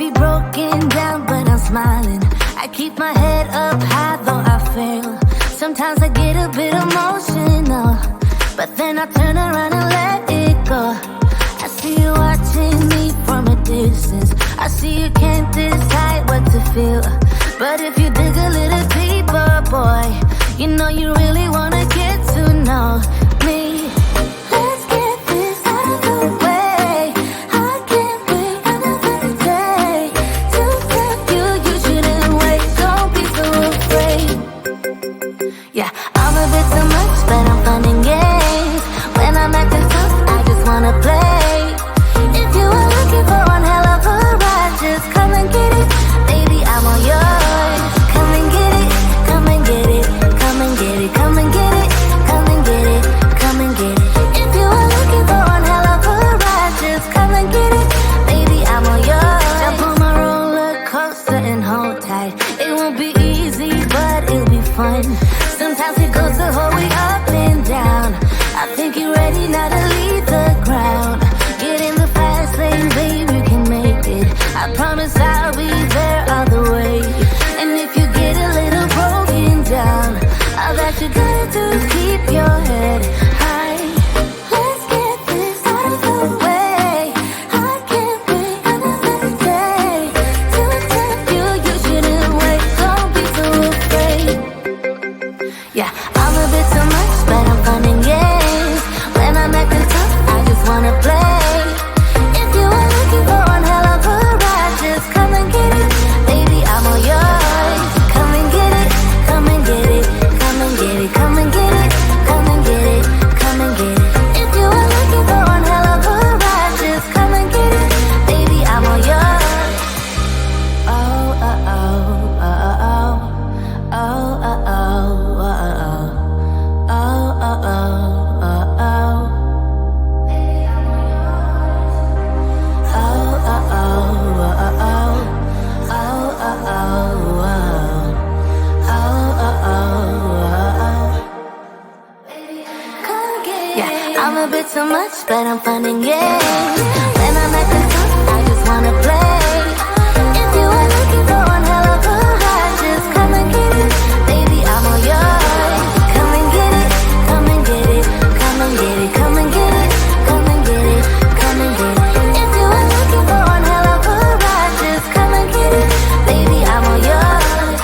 be broken down, but I'm smiling. I keep my head up high, though I fail. Sometimes I get a bit emotional, but then I turn around and let it go. I see you watching me from a distance. I see you can't decide what to feel, but if you dig a little deeper, boy, you know you really wanna get to know me. Let's get this out of the way. I can't wait another day to tell you you shouldn't wait. Don't be so afraid. Yeah, I'm a bit too much, but I'm fun and games. When I'm acting tough, I just wanna play. If you are looking for one hell of a ride, just come and get it. Baby, I'm all yours. Come and get it, come and get it, come and get it, come and get it, come and get it, come and get it. If you are looking for one hell of a ride, just come and get it. Baby, I'm all yours. Jump on my roller coaster and hold tight. It won't be easy, but it'll be fun. Sometimes it goes the whole way up and down. I think you're ready now to leave the ground. Get in the fast lane, baby, you can make it. I promise I'll be there all the way. And if you get a little broken down, all that you gotta do is keep your head high. Let's get this out of the way. I can't wait another day to tell you you shouldn't wait. Don't be so afraid. Yeah, I'm a bit too much, but I'm fun and games. When I'm acting tough, I just wanna play. If you are looking for one hell of a ride, just come and get it. Baby, I'm all yours. Come and get it, come and get it, come and get it, come and get it, come and get it, come and get it. If you are looking for one hell of a ride, just come and get it. Baby, I'm all yours. Oh, oh, oh, oh, oh, oh, oh, oh, oh, oh. Oh, oh, oh, oh, oh. Baby, I'm all yours. Oh, oh, oh, oh, oh. Oh, oh, oh, oh. Oh, oh, oh, oh. Come get it. Yeah, I'm a bit too much, but I'm fun and games. When I'm acting tough, I just wanna play. If you are looking for one hell of a ride, just come and get it. Baby, I'm all yours. Come and get it, come and get it, come and get it, come and get it, come and get it, come and get it. If you are looking for one hell of a ride, just come and get it. Baby, I'm all yours.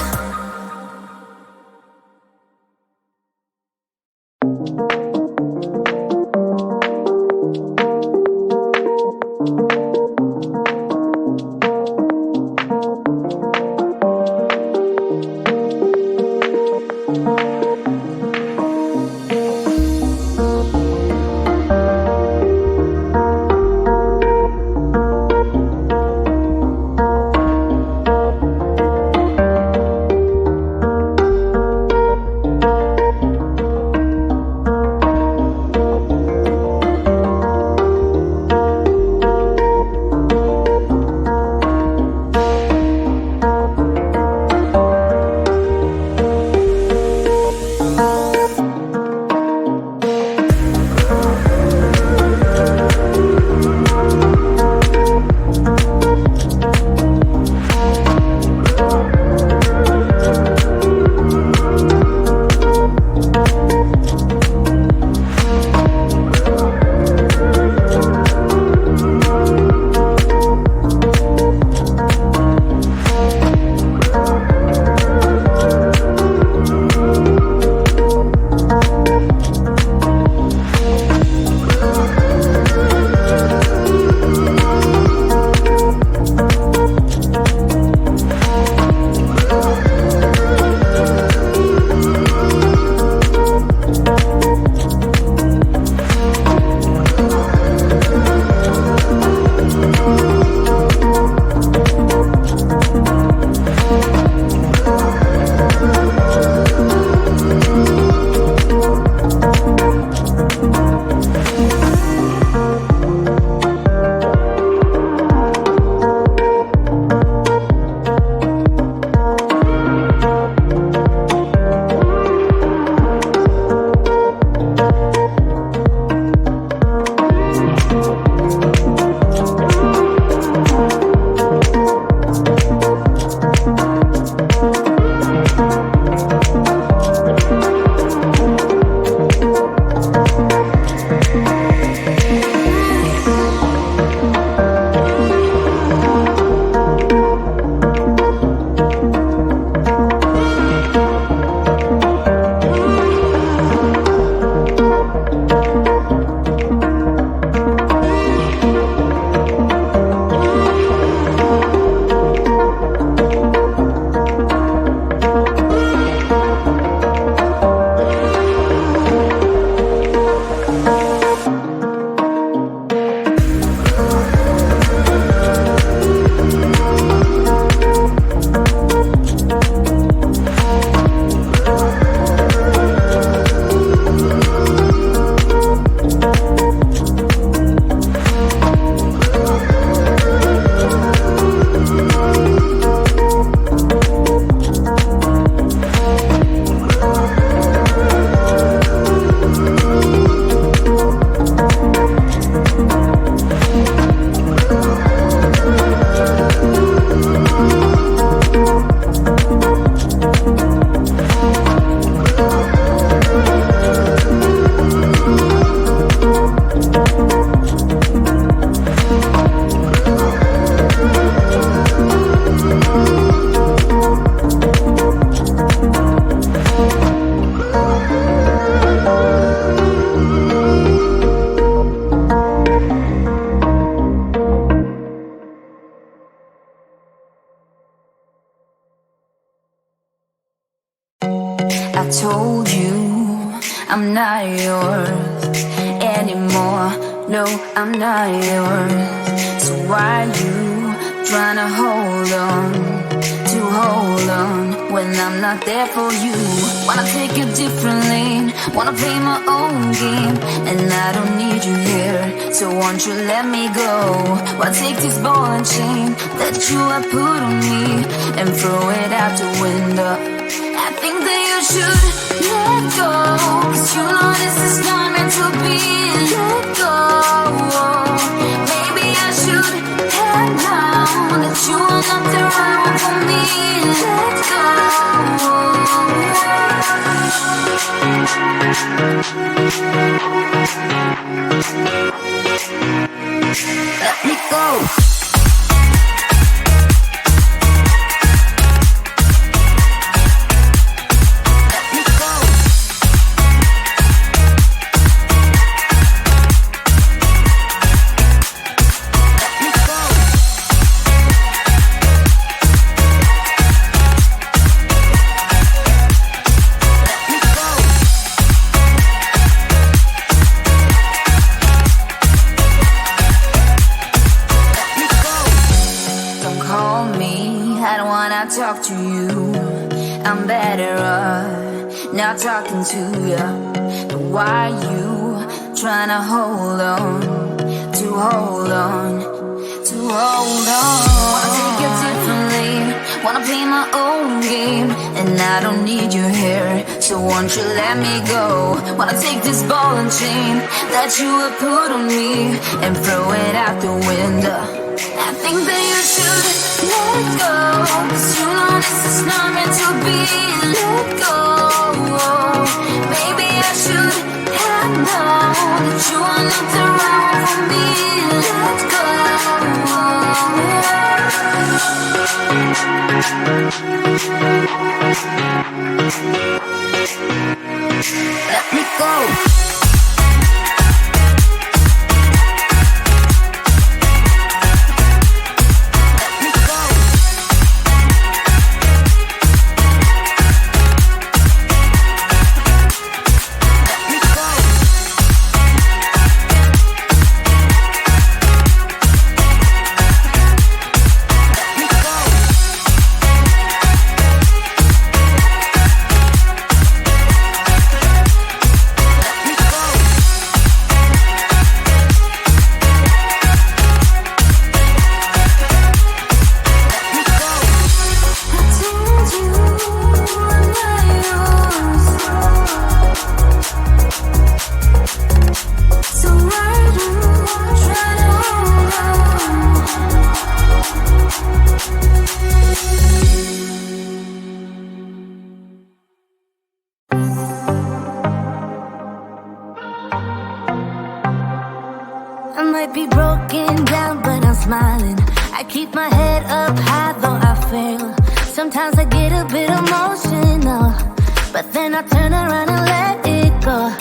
I told you I'm not yours anymore. No, I'm not yours. So why you tryna hold on when I'm not there for you? Wanna take a different lane, wanna play my own game, and I don't need you here, so won't you let me go? Wanna take this ball and chain that you have put on me and throw it out the window. I think that you should let go, 'cause you know this is not meant to be. Let go. Maybe I should have known that you are not the right one for me. Let go. Let me go. Talk to you, I'm better off not talking to you. But why you tryna hold on? Wanna take a different lane, wanna play my own game, and I don't need you here, so won't you let me go? Wanna take this ball and chain that you have put on me and throw it out the window. I think that you should let go, 'cause you know this is not meant to be. Let go. Maybe I should have known that you are not the right one for me. Let go. Let me go. I might be broken down, but I'm smiling. I keep my head up high, though I fail. Sometimes I get a bit emotional, but then I turn around and let it go.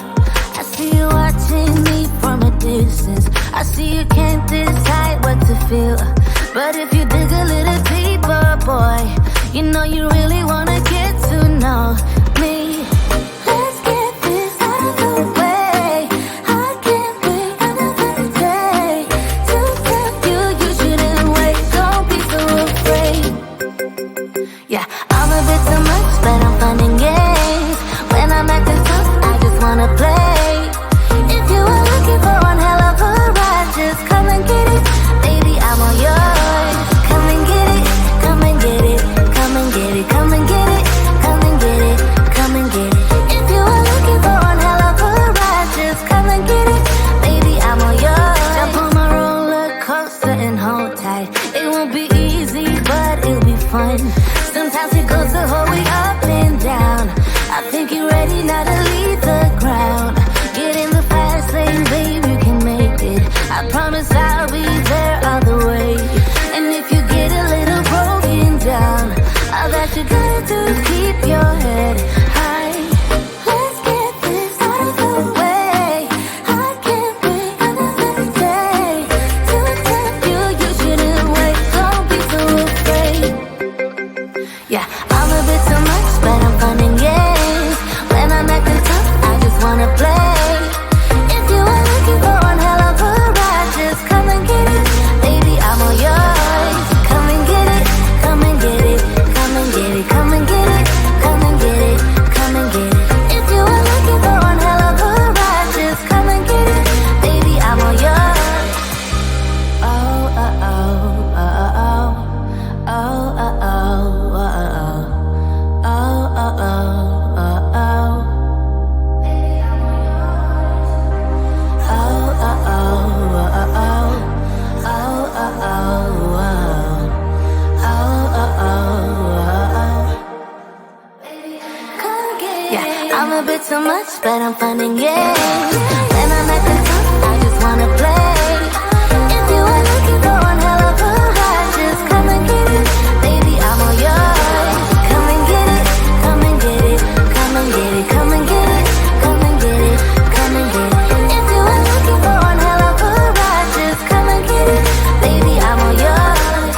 I see you watching me from a distance. I see you can't decide what to feel, but if you dig a little deeper, boy, you know you really wanna get to know me. Let's get this out of the way. I can't wait another day to tell you you shouldn't wait. Don't be so afraid. Yeah, I'm a bit too much, but I'm fun and games. When I'm acting tough, I just wanna play. If you are looking for one hell of a ride, just come and get it. Baby, I'm all yours. Come and get it, come and get it, come and get it, come and get it, come and get it, come and get it. If you are looking for one hell of a ride, just come and get it. Baby, I'm all yours. Jump on my roller coaster and hold tight. It won't be easy, but it'll be fun. Sometimes it goes the whole way up and down. I think you're ready now to leave the ground. Get in the fast lane, babe, you can make it. I promise I'll be there all the way. And if you get a little broken down, all that you gotta do is keep your head high. Let's get this out of the way. I can't wait another day to tell you you shouldn't wait. Don't be so afraid. Yeah, I'm a bit a bit too much, but I'm fun and games. When I'm at the top, I just wanna play. If you are looking for one hell of a ride, just come and get it, baby, I'm all yours. Come and get it, come and get it, come and get it, come and get it, come and get it, come and get it. If you are looking for one hell of a ride, just come and get it, baby, I'm all yours.